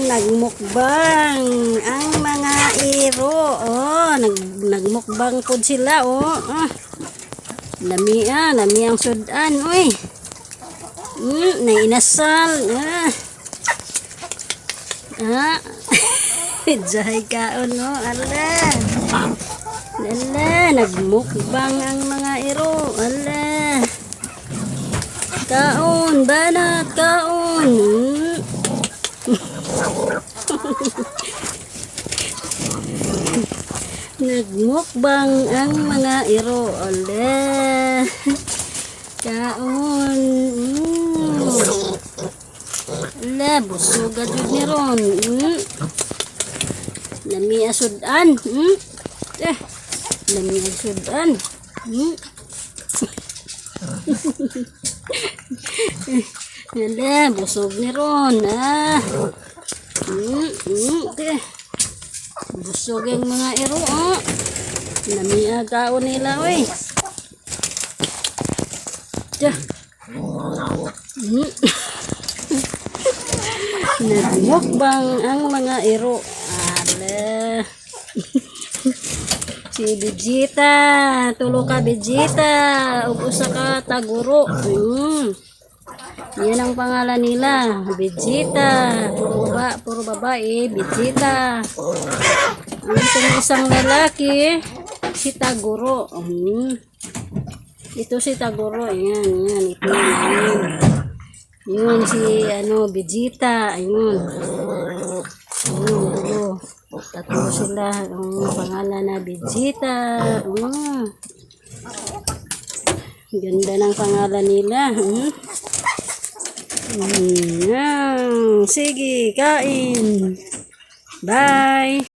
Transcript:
Nagmukbang ang mga iro. Oh, nagmukbang po sila. Oh, lami ang sudan. Uy, nainasal. Jahay kaon. Oh, ala. Nagmukbang ang mga iro. Ala. Kaon, banat, kaon. Nagmukbang ang mga iro. Ala. Kaon. Ala, busog jud ni ron. Lami asudan. Lami asudan. Ala, busog ni ron. Busog ang mga iro. Lami kaon nila. Uy. Nagmukbang ang mga iro. Ala. Si Vegeta, tulo ka Vegeta, ug usa ka Taguro. Yan ang pangalan nila, Vegeta. Puro babae, Vegeta. Ang isang lalaki, si Taguro. Ito si Taguro, yan, ito. Yun si Vegeta, ayun. Tatlo sila, ang pangalan na Vegeta. Ganda ng pangalan nila. Sige, kain. Bye.